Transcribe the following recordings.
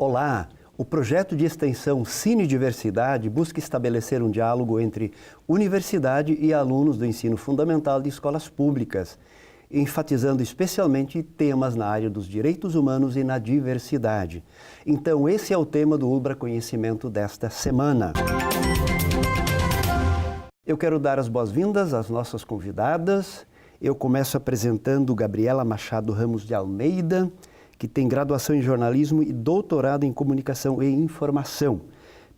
Olá! O projeto de extensão Cine Diversidade busca estabelecer um diálogo entre universidade e alunos do ensino fundamental de escolas públicas, enfatizando especialmente temas na área dos direitos humanos e na diversidade. Então, esse é o tema do Ubra Conhecimento desta semana. Eu quero dar as boas-vindas às nossas convidadas. Eu começo apresentando Gabriela Machado Ramos de Almeida, que tem graduação em jornalismo e doutorado em comunicação e informação.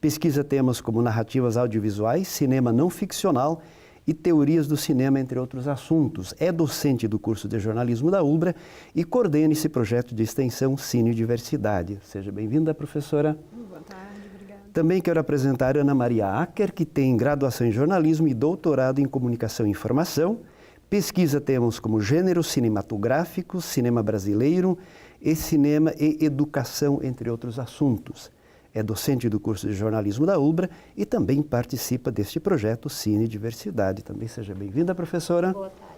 Pesquisa temas como narrativas audiovisuais, cinema não ficcional e teorias do cinema, entre outros assuntos. É docente do curso de jornalismo da Ubra e coordena esse projeto de extensão Cine Diversidade. Seja bem-vinda, professora. Boa tarde, obrigada. Também quero apresentar Ana Maria Acker, que tem graduação em jornalismo e doutorado em comunicação e informação. Pesquisa temas como gêneros cinematográficos, cinema brasileiro, e cinema e educação, entre outros assuntos. É docente do curso de jornalismo da Ubra e também participa deste projeto Cine Diversidade. Também seja bem-vinda, professora. Boa tarde.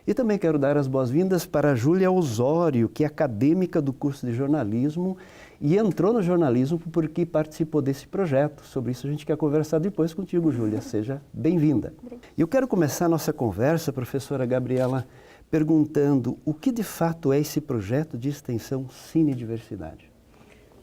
E também quero dar as boas-vindas para a Júlia Osório, que é acadêmica do curso de jornalismo e entrou no jornalismo porque participou desse projeto. Sobre isso a gente quer conversar depois contigo, Júlia. Seja bem-vinda. E eu quero começar a nossa conversa, professora Gabriela, perguntando o que de fato é esse projeto de extensão Cine Diversidade.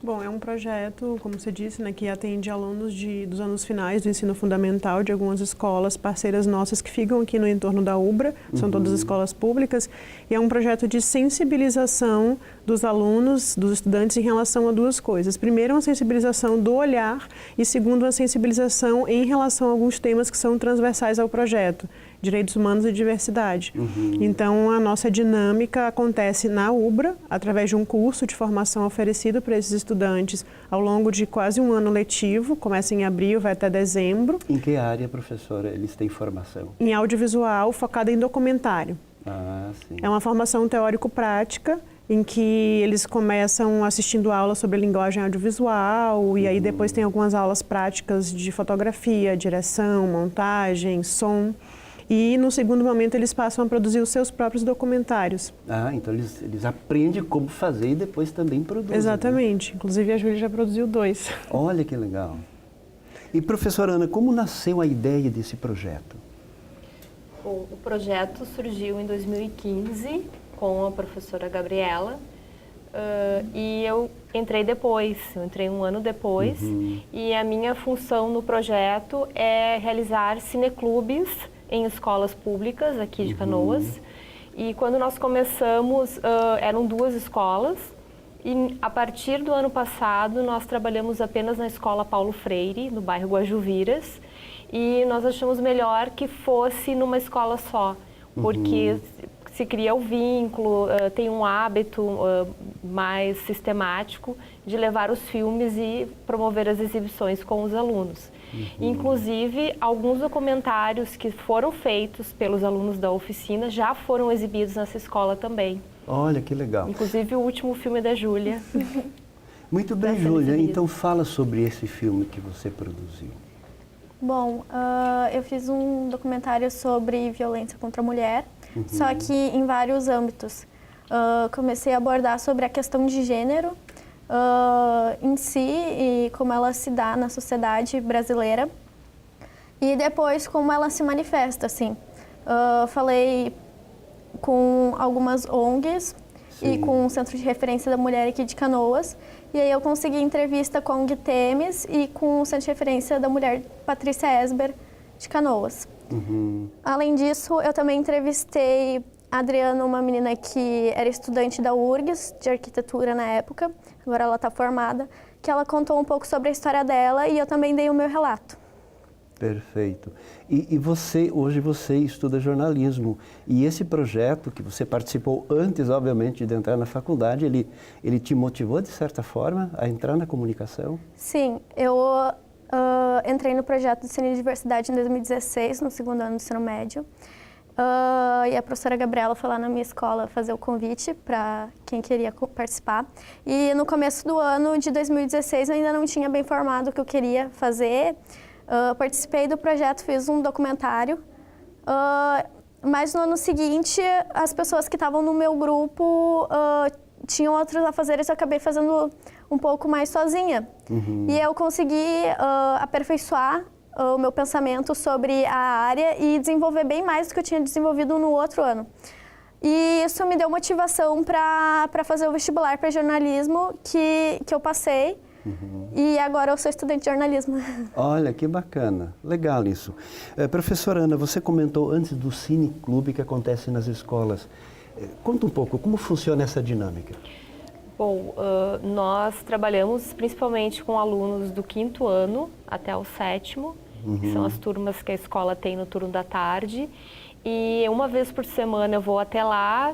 Bom, é um projeto, como você disse, né, que atende alunos dos anos finais do ensino fundamental de algumas escolas parceiras nossas que ficam aqui no entorno da Ubra, são todas escolas públicas, e é um projeto de sensibilização dos alunos, dos estudantes em relação a duas coisas. Primeiro, uma sensibilização do olhar e segundo, uma sensibilização em relação a alguns temas que são transversais ao projeto. Direitos humanos e diversidade. Então, a nossa dinâmica acontece na Ubra, através de um curso de formação oferecido para esses estudantes ao longo de quase um ano letivo, começa em abril, vai até dezembro. Em que área, professora, eles têm formação? Em audiovisual, focada em documentário. Ah, sim. É uma formação teórico-prática, em que eles começam assistindo aulas sobre linguagem audiovisual e aí depois tem algumas aulas práticas de fotografia, direção, montagem, som. E no segundo momento eles passam a produzir os seus próprios documentários. Ah, então eles aprendem como fazer e depois também produzem. Exatamente. Né? Inclusive a Júlia já produziu 2. Olha que legal. E professora Ana, como nasceu a ideia desse projeto? Bom, o projeto surgiu em 2015 com a professora Gabriela e eu entrei depois, eu entrei um ano depois e a minha função no projeto é realizar cineclubes em escolas públicas aqui de Canoas. E quando nós começamos, eram 2 escolas. E a partir do ano passado, nós trabalhamos apenas na escola Paulo Freire, no bairro Guajuviras. E nós achamos melhor que fosse numa escola só, porque se cria o vínculo, tem um hábito mais sistemático de levar os filmes e promover as exibições com os alunos. Inclusive, alguns documentários que foram feitos pelos alunos da oficina já foram exibidos nessa escola também. Olha, que legal. Inclusive o último filme da Júlia. Muito bem, Júlia. Então fala sobre esse filme que você produziu. Bom, eu fiz um documentário sobre violência contra a mulher, só que em vários âmbitos. Comecei a abordar sobre a questão de gênero, em si e como ela se dá na sociedade brasileira e depois como ela se manifesta, assim. Falei com algumas ONGs e com o Centro de Referência da Mulher aqui de Canoas e aí eu consegui entrevista com a ONG Temes e com o Centro de Referência da Mulher Patrícia Esber de Canoas. Além disso, eu também entrevistei a Adriana, uma menina que era estudante da URGS, de arquitetura na época, agora ela está formada, que ela contou um pouco sobre a história dela e eu também dei o meu relato. Perfeito. E você, hoje você estuda jornalismo e esse projeto que você participou antes, obviamente, de entrar na faculdade, ele te motivou, de certa forma, a entrar na comunicação? Sim, eu entrei no projeto de Cine Diversidade em 2016, no segundo ano do ensino médio. E a professora Gabriela foi lá na minha escola fazer o convite para quem queria participar. E no começo do ano de 2016 eu ainda não tinha bem formado o que eu queria fazer. Participei do projeto, fiz um documentário. Mas no ano seguinte, as pessoas que estavam no meu grupo tinham outros afazeres, eu acabei fazendo um pouco mais sozinha. E eu consegui aperfeiçoar o meu pensamento sobre a área e desenvolver bem mais do que eu tinha desenvolvido no outro ano. E isso me deu motivação para fazer o vestibular para jornalismo que eu passei. E agora eu sou estudante de jornalismo. Olha, que bacana. Legal isso. Professora Ana, você comentou antes do cineclube que acontece nas escolas. Conta um pouco, como funciona essa dinâmica? Bom, nós trabalhamos principalmente com alunos do 5º ano até o 7º, que são as turmas que a escola tem no turno da tarde. E uma vez por semana eu vou até lá,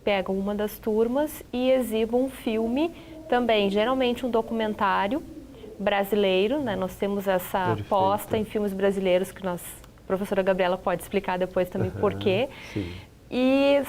pego uma das turmas e exibo um filme também, geralmente um documentário brasileiro, né? Nós temos essa posta em filmes brasileiros que a professora Gabriela pode explicar depois também por quê. Sim. E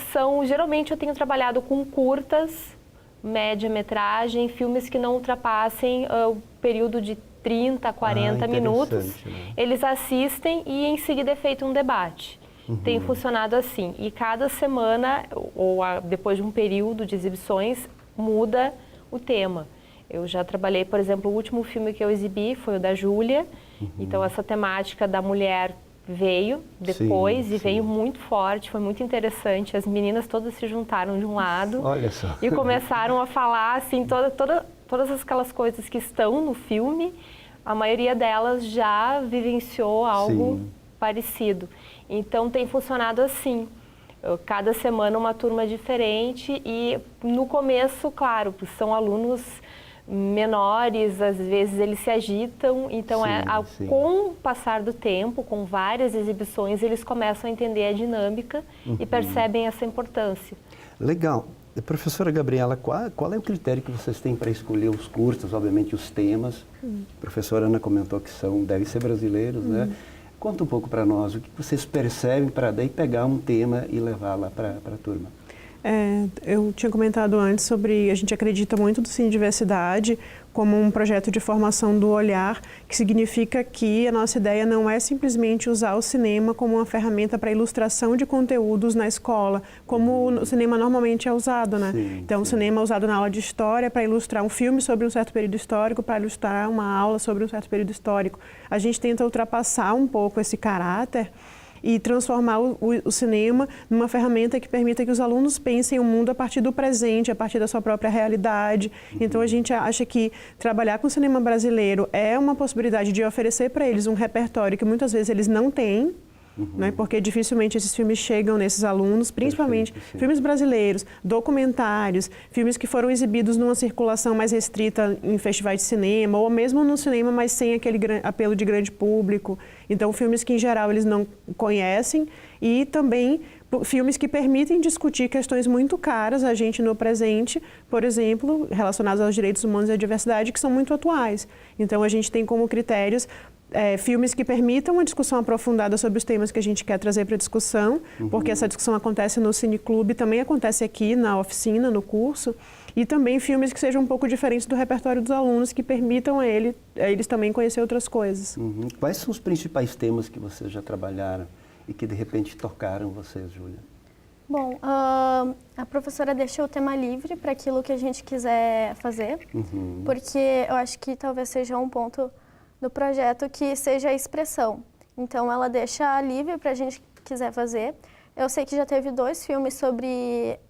geralmente eu tenho trabalhado com curtas, média-metragem, filmes que não ultrapassem o período de 30, 40 minutos. Né? Eles assistem e em seguida é feito um debate. Tem funcionado assim. E cada semana, ou depois de um período de exibições, muda o tema. Eu já trabalhei, por exemplo, o último filme que eu exibi foi o da Júlia. Então essa temática da mulher veio depois e veio muito forte, foi muito interessante. As meninas todas se juntaram de um lado. Olha só. E começaram a falar assim, todas aquelas coisas que estão no filme, a maioria delas já vivenciou algo parecido. Então tem funcionado assim. Cada semana uma turma diferente e no começo, claro, são alunos menores, às vezes eles se agitam, então com o passar do tempo, com várias exibições, eles começam a entender a dinâmica e percebem essa importância. Legal. Professora Gabriela, qual é o critério que vocês têm para escolher os cursos, obviamente os temas? A professora Ana comentou que devem ser brasileiros, né? Conta um pouco para nós, o que vocês percebem para daí pegar um tema e levar lá para a turma. Eu tinha comentado antes sobre, a gente acredita muito do Cine Diversidade como um projeto de formação do olhar, que significa que a nossa ideia não é simplesmente usar o cinema como uma ferramenta para ilustração de conteúdos na escola, como o cinema normalmente é usado, né? Então, o cinema é usado na aula de história para ilustrar um filme sobre um certo período histórico, para ilustrar uma aula sobre um certo período histórico. A gente tenta ultrapassar um pouco esse caráter e transformar o cinema numa ferramenta que permita que os alunos pensem o mundo a partir do presente, a partir da sua própria realidade. Então, a gente acha que trabalhar com o cinema brasileiro é uma possibilidade de oferecer para eles um repertório que muitas vezes eles não têm, né, porque dificilmente esses filmes chegam nesses alunos, principalmente filmes brasileiros, documentários, filmes que foram exibidos numa circulação mais restrita em festivais de cinema, ou mesmo no cinema, mas sem aquele apelo de grande público. Então, filmes que, em geral, eles não conhecem e também filmes que permitem discutir questões muito caras a gente no presente, por exemplo, relacionadas aos direitos humanos e à diversidade, que são muito atuais. Então, a gente tem como critérios filmes que permitam uma discussão aprofundada sobre os temas que a gente quer trazer para a discussão, porque essa discussão acontece no cineclube, também acontece aqui na oficina, no curso, e também filmes que sejam um pouco diferentes do repertório dos alunos, que permitam a eles também conhecer outras coisas. Quais são os principais temas que vocês já trabalharam e que de repente tocaram vocês, Júlia? Bom, a professora deixa o tema livre para aquilo que a gente quiser fazer, porque eu acho que talvez seja um ponto do projeto que seja a expressão. Então, ela deixa livre para a gente quiser fazer. Eu sei que já teve 2 filmes sobre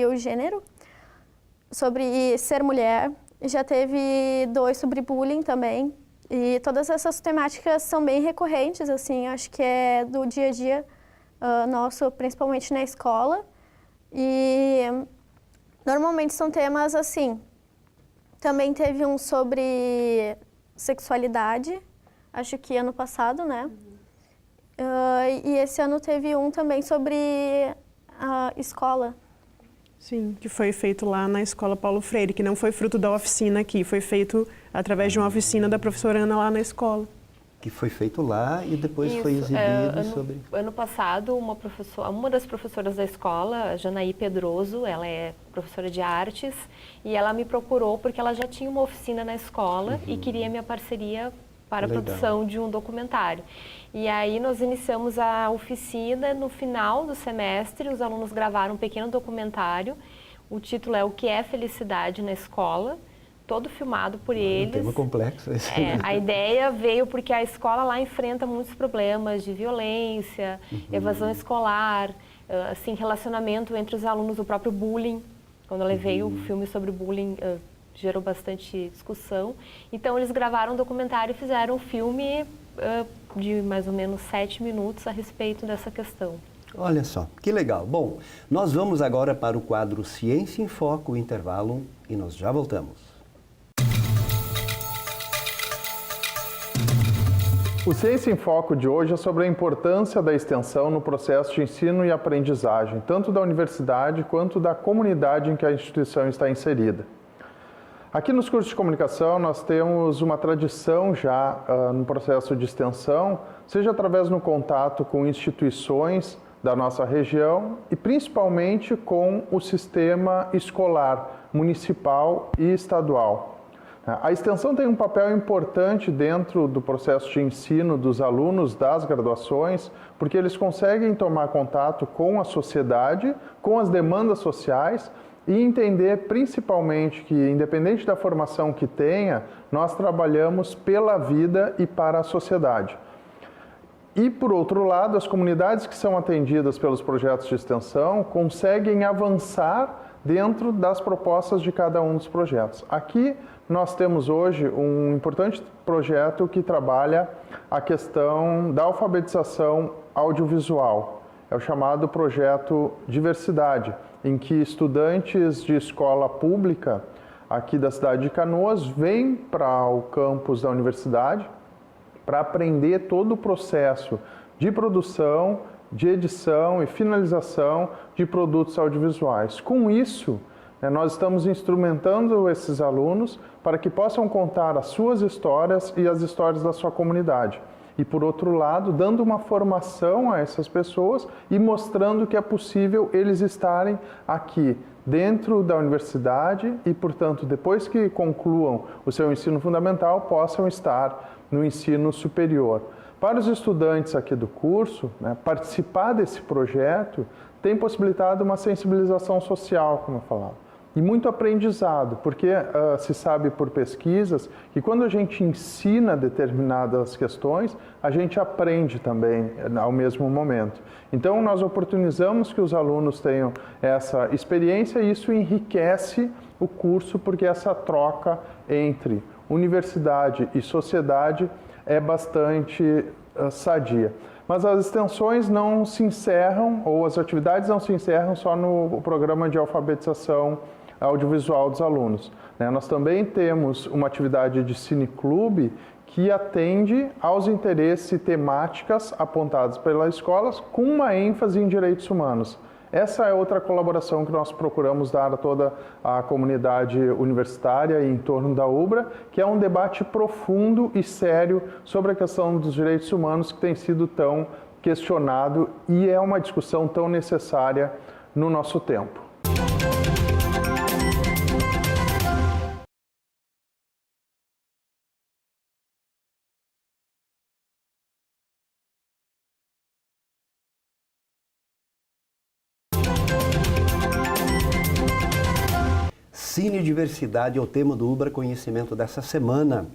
o gênero, sobre ser mulher. Já teve 2 sobre bullying também. E todas essas temáticas são bem recorrentes, assim, acho que é do dia a dia nosso, principalmente na escola. E normalmente são temas assim. Também teve um sobre sexualidade, acho que ano passado, né? E esse ano teve um também sobre a escola. Sim, que foi feito lá na Escola Paulo Freire, que não foi fruto da oficina aqui, foi feito através de uma oficina da professora Ana lá na escola. Que foi feito lá e depois foi exibido sobre... Ano passado, uma das professoras da escola, a Janaí Pedroso, ela é professora de artes, e ela me procurou porque ela já tinha uma oficina na escola e queria minha parceria para a produção de um documentário. E aí nós iniciamos a oficina no final do semestre, os alunos gravaram um pequeno documentário O título é O que é felicidade na escola, todo filmado por eles. Um tema complexo esse. A ideia veio porque a escola lá enfrenta muitos problemas de violência, evasão escolar, assim, relacionamento entre os alunos, o próprio bullying. Quando eu levei o filme sobre bullying, gerou bastante discussão. Então, eles gravaram um documentário e fizeram um filme de mais ou menos 7 minutos a respeito dessa questão. Olha só, que legal. Bom, nós vamos agora para o quadro Ciência em Foco, o intervalo, e nós já voltamos. O Ciência em Foco de hoje é sobre a importância da extensão no processo de ensino e aprendizagem, tanto da universidade quanto da comunidade em que a instituição está inserida. Aqui nos cursos de comunicação nós temos uma tradição já no processo de extensão, seja através do contato com instituições da nossa região e principalmente com o sistema escolar municipal e estadual. A extensão tem um papel importante dentro do processo de ensino dos alunos das graduações, porque eles conseguem tomar contato com a sociedade, com as demandas sociais e entender principalmente que, independente da formação que tenha, nós trabalhamos pela vida e para a sociedade. E, por outro lado, as comunidades que são atendidas pelos projetos de extensão conseguem avançar dentro das propostas de cada um dos projetos. Aqui nós temos hoje um importante projeto que trabalha a questão da alfabetização audiovisual. É o chamado projeto Diversidade, em que estudantes de escola pública aqui da cidade de Canoas vêm para o campus da universidade para aprender todo o processo de produção, de edição e finalização de produtos audiovisuais. Com isso, nós estamos instrumentando esses alunos para que possam contar as suas histórias e as histórias da sua comunidade. E, por outro lado, dando uma formação a essas pessoas e mostrando que é possível eles estarem aqui dentro da universidade e, portanto, depois que concluam o seu ensino fundamental, possam estar no ensino superior. Para os estudantes aqui do curso, participar desse projeto tem possibilitado uma sensibilização social, como eu falava. E muito aprendizado, porque se sabe por pesquisas que quando a gente ensina determinadas questões, a gente aprende também ao mesmo momento. Então, nós oportunizamos que os alunos tenham essa experiência e isso enriquece o curso, porque essa troca entre universidade e sociedade é bastante sadia. Mas as extensões não se encerram, ou as atividades não se encerram só no programa de alfabetização audiovisual dos alunos. Nós também temos uma atividade de cineclube que atende aos interesses e temáticas apontados pelas escolas com uma ênfase em direitos humanos. Essa é outra colaboração que nós procuramos dar a toda a comunidade universitária e em torno da UBRA, que é um debate profundo e sério sobre a questão dos direitos humanos que tem sido tão questionado e é uma discussão tão necessária no nosso tempo. Cinediversidade é o tema do UBRA Conhecimento dessa semana.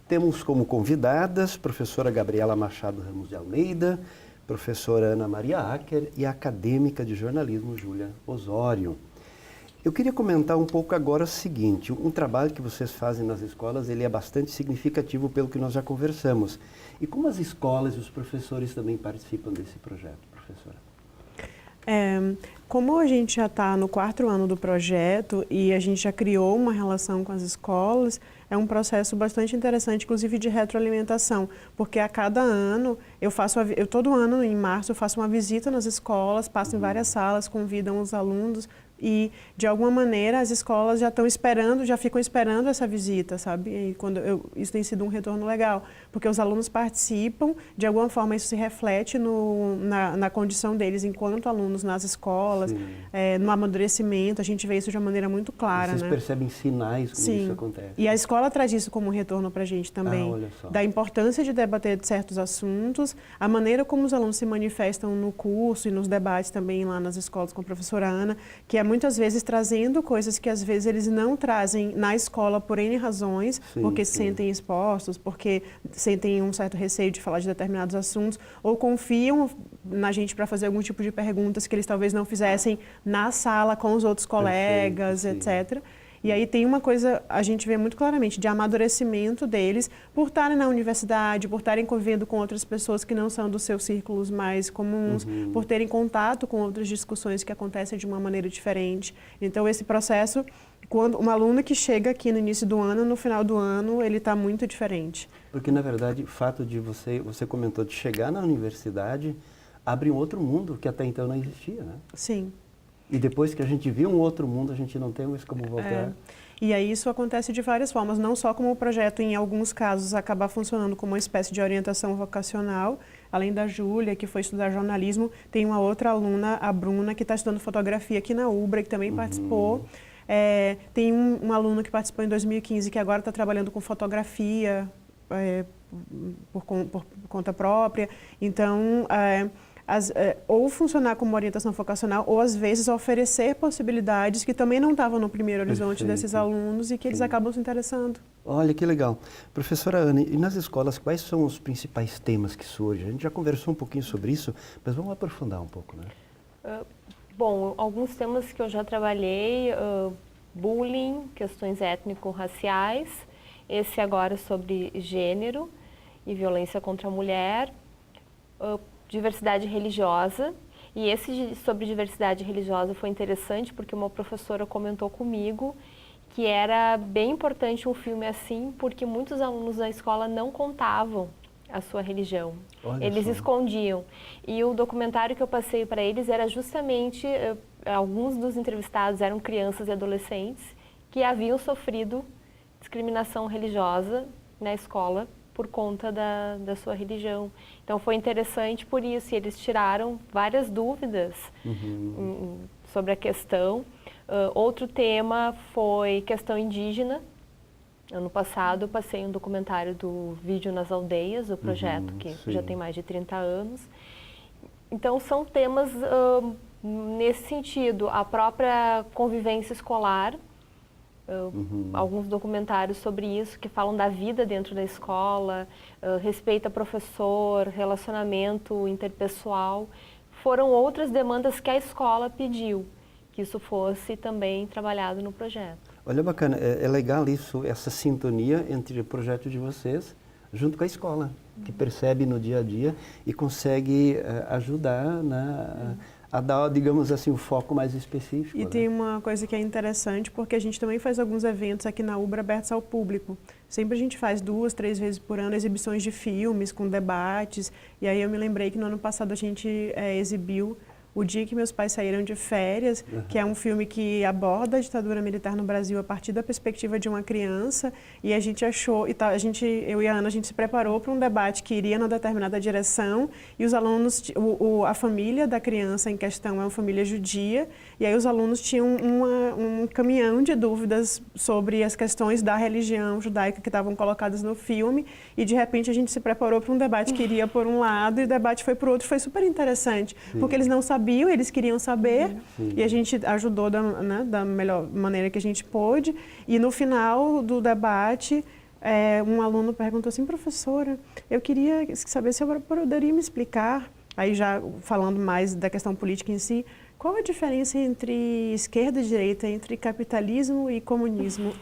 Temos como convidadas professora Gabriela Machado Ramos de Almeida, professora Ana Maria Acker e a acadêmica de jornalismo Júlia Osório. Eu queria comentar um pouco agora o seguinte, um trabalho que vocês fazem nas escolas, ele é bastante significativo pelo que nós já conversamos. E como as escolas e os professores também participam desse projeto, professora? Como a gente já está no 4º ano do projeto e a gente já criou uma relação com as escolas, é um processo bastante interessante, inclusive de retroalimentação, porque a cada ano, todo ano, em março, eu faço uma visita nas escolas, passo em várias salas, convidam os alunos e, de alguma maneira, as escolas já ficam esperando essa visita, sabe? E isso tem sido um retorno legal, porque os alunos participam, de alguma forma isso se reflete na condição deles enquanto alunos nas escolas, no amadurecimento, a gente vê isso de uma maneira muito clara. Vocês percebem sinais como isso acontece? E a escola traz isso como um retorno para a gente também, da importância de debater certos assuntos, a maneira como os alunos se manifestam no curso e nos debates também lá nas escolas com a professora Ana, que é muitas vezes trazendo coisas que às vezes eles não trazem na escola por N razões, porque se sentem expostos, porque sentem um certo receio de falar de determinados assuntos, ou confiam na gente para fazer algum tipo de perguntas que eles talvez não fizessem na sala com os outros colegas, etc. E aí tem uma coisa, a gente vê muito claramente, de amadurecimento deles por estarem na universidade, por estarem convivendo com outras pessoas que não são dos seus círculos mais comuns, por terem contato com outras discussões que acontecem de uma maneira diferente. Então, esse processo, quando um aluno que chega aqui no início do ano, no final do ano, ele está muito diferente. Porque, na verdade, o fato de você comentou, de chegar na universidade, abre um outro mundo que até então não existia, né? Sim. E depois que a gente viu um outro mundo, a gente não tem mais como voltar. E aí isso acontece de várias formas, não só como o projeto, em alguns casos, acabar funcionando como uma espécie de orientação vocacional. Além da Júlia, que foi estudar jornalismo, tem uma outra aluna, a Bruna, que está estudando fotografia aqui na UBRA, que também participou. Tem um aluno que participou em 2015, que agora está trabalhando com fotografia por conta própria. Então, ou funcionar como orientação vocacional, ou às vezes oferecer possibilidades que também não estavam no primeiro horizonte desses alunos e que eles acabam se interessando. Olha, que legal. Professora Ana, e nas escolas, quais são os principais temas que surgem? A gente já conversou um pouquinho sobre isso, mas vamos aprofundar um pouco, né? Bom, alguns temas que eu já trabalhei, bullying, questões étnico-raciais, esse agora sobre gênero e violência contra a mulher, diversidade religiosa, e esse sobre diversidade religiosa foi interessante porque uma professora comentou comigo que era bem importante um filme assim, porque muitos alunos da escola não contavam a sua religião. Eles escondiam. E o documentário que eu passei para eles era justamente, alguns dos entrevistados eram crianças e adolescentes que haviam sofrido discriminação religiosa na escola por conta da sua religião. Então foi interessante por isso, e eles tiraram várias dúvidas sobre a questão. Outro tema foi questão indígena. Ano passado eu passei um documentário do Vídeo nas Aldeias, o projeto que já tem mais de 30 anos. Então são temas nesse sentido, a própria convivência escolar, alguns documentários sobre isso que falam da vida dentro da escola, respeito a professor, relacionamento interpessoal. Foram outras demandas que a escola pediu que isso fosse também trabalhado no projeto. Olha, bacana, é legal isso, essa sintonia entre o projeto de vocês junto com a escola, que percebe no dia a dia e consegue ajudar a dar, digamos assim, um foco mais específico. E tem uma coisa que é interessante, porque a gente também faz alguns eventos aqui na UBRA abertos ao público. Sempre a gente faz 2, 3 vezes por ano exibições de filmes com debates. E aí eu me lembrei que no ano passado a gente exibiu O Dia que Meus Pais Saíram de Férias, que é um filme que aborda a ditadura militar no Brasil a partir da perspectiva de uma criança, e a gente achou, eu e a Ana, a gente se preparou para um debate que iria numa determinada direção, e os alunos, a família da criança em questão é uma família judia, e aí os alunos tinham um caminhão de dúvidas sobre as questões da religião judaica que estavam colocadas no filme, e de repente a gente se preparou para um debate que iria por um lado, e o debate foi para o outro. Foi super interessante, porque eles não sabiam, eles queriam saber, e a gente ajudou da melhor maneira que a gente pôde. E no final do debate, um aluno perguntou assim: professora, eu queria saber se eu poderia me explicar, aí já falando mais da questão política em si, qual a diferença entre esquerda e direita, entre capitalismo e comunismo?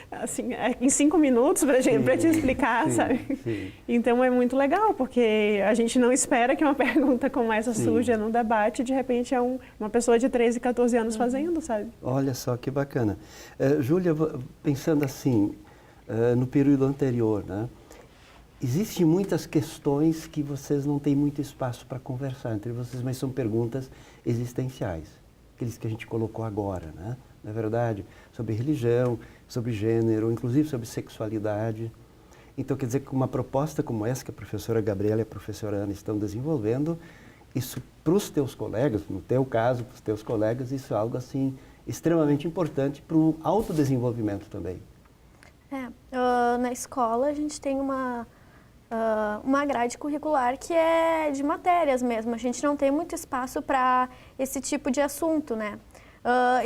Assim, em 5 minutos para te explicar, sabe? Sim. Então é muito legal, porque a gente não espera que uma pergunta como essa surja num debate, de repente é uma pessoa de 13, 14 anos fazendo, sabe? Olha só que bacana. Júlia, pensando assim, no período anterior, né? Existem muitas questões que vocês não têm muito espaço para conversar entre vocês, mas são perguntas existenciais, aqueles que a gente colocou agora, né? Na verdade, sobre religião, sobre gênero, inclusive sobre sexualidade. Então, quer dizer que uma proposta como essa que a professora Gabriela e a professora Ana estão desenvolvendo, isso para os teus colegas, no teu caso, para os teus colegas, isso é algo assim extremamente importante para o autodesenvolvimento também. Na escola a gente tem uma grade curricular que é de matérias mesmo. A gente não tem muito espaço para esse tipo de assunto, né?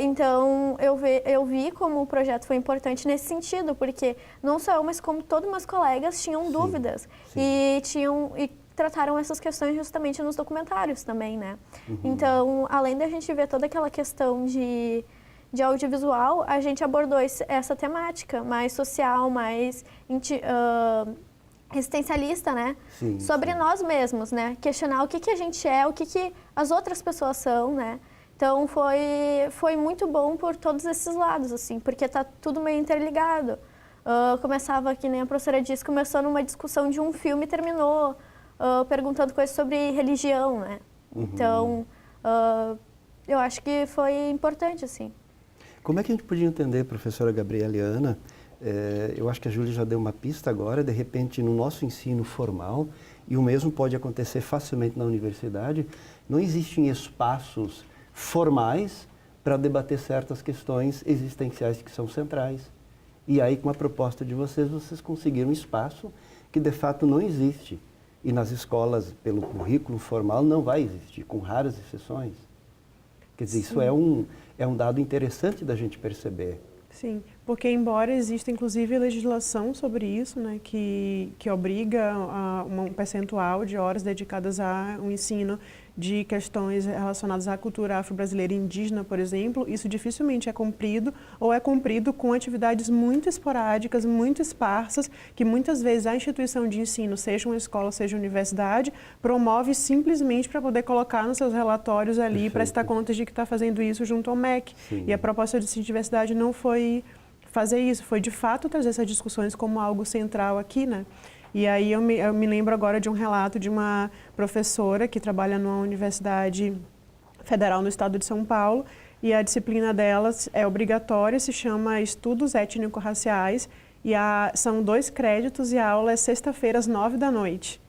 Então, eu vi como o projeto foi importante nesse sentido, porque não só eu, mas como todos meus colegas tinham dúvidas e trataram essas questões justamente nos documentários também, né? Então, além da gente ver toda aquela questão de audiovisual, a gente abordou essa temática mais social, mais existencialista, né? Sobre nós mesmos, né? Questionar o que a gente é, o que as outras pessoas são, né? Então, foi muito bom por todos esses lados, assim, porque tá tudo meio interligado. Começava, que nem a professora disse, começou numa discussão de um filme e terminou perguntando coisas sobre religião, né? Então, eu acho que foi importante, assim. Como é que a gente podia entender, professora Gabriela e Ana, eu acho que a Júlia já deu uma pista agora, de repente no nosso ensino formal, e o mesmo pode acontecer facilmente na universidade, não existem espaços formais para debater certas questões existenciais que são centrais. E aí, com a proposta de vocês conseguiram um espaço que de fato não existe. E nas escolas, pelo currículo formal, não vai existir, com raras exceções. Quer dizer, isso é um dado interessante da gente perceber. Sim, porque embora exista inclusive legislação sobre isso, né, que obriga um percentual de horas dedicadas a um ensino de questões relacionadas à cultura afro-brasileira e indígena, por exemplo, isso dificilmente é cumprido ou é cumprido com atividades muito esporádicas, muito esparsas, que muitas vezes a instituição de ensino, seja uma escola, seja uma universidade, promove simplesmente para poder colocar nos seus relatórios ali, para prestar contas de que está fazendo isso junto ao MEC. Sim. E a proposta de diversidade não foi fazer isso, foi de fato trazer essas discussões como algo central aqui, né? E aí eu me lembro agora de um relato de uma professora que trabalha numa universidade federal no estado de São Paulo, e a disciplina delas é obrigatória, se chama Estudos Étnico-Raciais, e são 2 créditos e a aula é sexta-feira às 9h.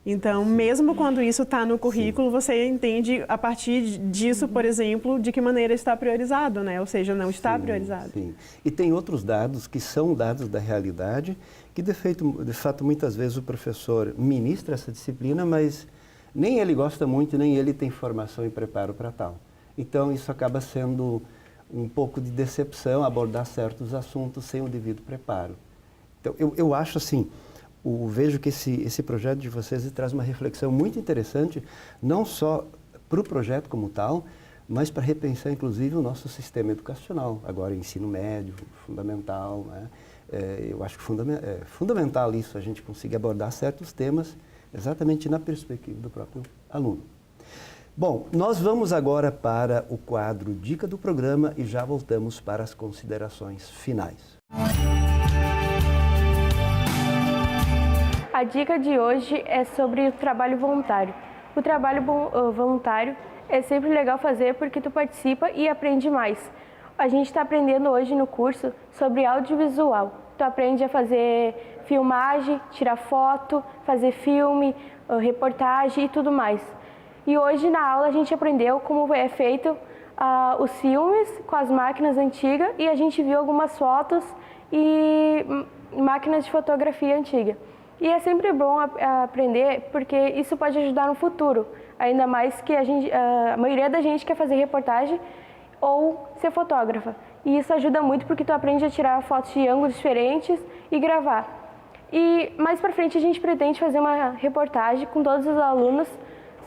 Então, mesmo quando isso está no currículo, você entende a partir disso, por exemplo, de que maneira está priorizado, né? Ou seja, não está priorizado. Sim. E tem outros dados que são dados da realidade, que de fato muitas vezes o professor ministra essa disciplina, mas nem ele gosta muito, nem ele tem formação e preparo para tal. Então, isso acaba sendo um pouco de decepção, abordar certos assuntos sem o devido preparo. Então, eu acho assim, vejo que esse projeto de vocês traz uma reflexão muito interessante, não só para o projeto como tal, mas para repensar, inclusive, o nosso sistema educacional, agora ensino médio, fundamental, né? Eu acho que é fundamental isso, a gente conseguir abordar certos temas exatamente na perspectiva do próprio aluno. Bom, nós vamos agora para o quadro Dica do Programa e já voltamos para as considerações finais. A dica de hoje é sobre o trabalho voluntário. O trabalho voluntário é sempre legal fazer porque tu participa e aprende mais. A gente está aprendendo hoje no curso sobre audiovisual. Tu aprende a fazer filmagem, tirar foto, fazer filme, reportagem e tudo mais. E hoje na aula a gente aprendeu como é feito os filmes com as máquinas antigas e a gente viu algumas fotos e máquinas de fotografia antiga. E é sempre bom aprender porque isso pode ajudar no futuro, ainda mais que a maioria da gente quer fazer reportagem ou ser fotógrafa. E isso ajuda muito porque tu aprende a tirar fotos de ângulos diferentes e gravar. E mais pra frente a gente pretende fazer uma reportagem com todos os alunos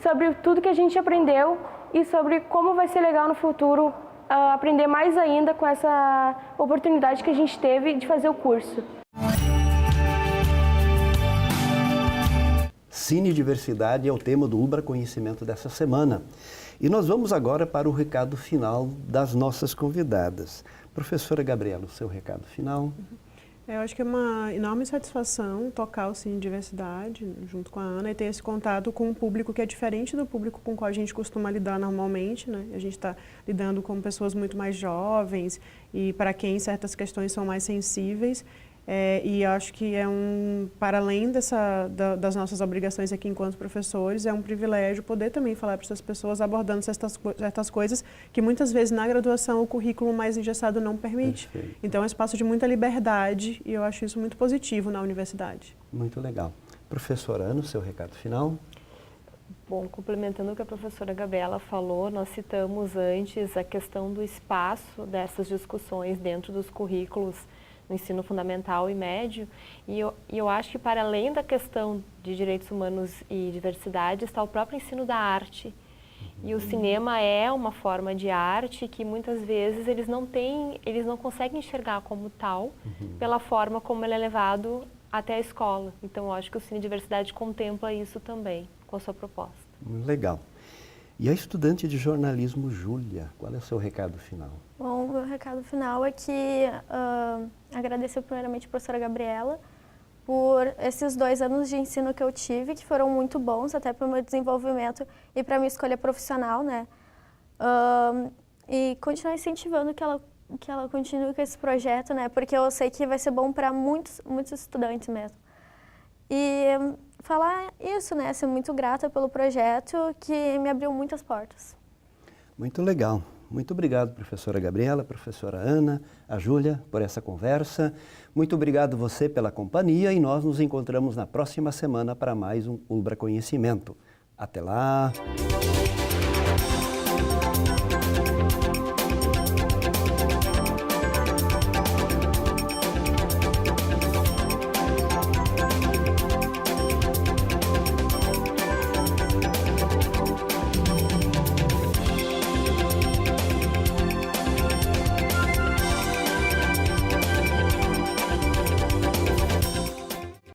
sobre tudo que a gente aprendeu e sobre como vai ser legal no futuro aprender mais ainda com essa oportunidade que a gente teve de fazer o curso. Cine Diversidade é o tema do Ubra Conhecimento dessa semana. E nós vamos agora para o recado final das nossas convidadas. Professora Gabriela, o seu recado final. Eu acho que é uma enorme satisfação tocar o Cine Diversidade junto com a Ana e ter esse contato com um público que é diferente do público com o qual a gente costuma lidar normalmente, né? A gente está lidando com pessoas muito mais jovens e para quem certas questões são mais sensíveis. E acho que para além das nossas obrigações aqui enquanto professores, é um privilégio poder também falar para essas pessoas abordando certas coisas que muitas vezes na graduação o currículo mais engessado não permite. Perfeito. Então é um espaço de muita liberdade e eu acho isso muito positivo na universidade. Muito legal. Professora Ana, seu recado final? Bom, complementando o que a professora Gabriela falou, nós citamos antes a questão do espaço dessas discussões dentro dos currículos no ensino fundamental e médio, e eu acho que para além da questão de direitos humanos e diversidade está o próprio ensino da arte. E o cinema é uma forma de arte que muitas vezes eles não conseguem enxergar como tal, pela forma como ele é levado até a escola. Então eu acho que o Cine Diversidade contempla isso também, com a sua proposta. Legal. E a estudante de jornalismo, Júlia, qual é o seu recado final? Bom, o meu recado final é que agradecer primeiramente a professora Gabriela por esses 2 anos de ensino que eu tive, que foram muito bons até para o meu desenvolvimento e para a minha escolha profissional, né? E continuar incentivando que ela continue com esse projeto, né? Porque eu sei que vai ser bom para muitos estudantes mesmo. E falar isso, né? Ser muito grata pelo projeto que me abriu muitas portas. Muito legal. Muito obrigado, professora Gabriela, professora Ana, a Júlia, por essa conversa. Muito obrigado você pela companhia e nós nos encontramos na próxima semana para mais um Ubra Conhecimento. Até lá!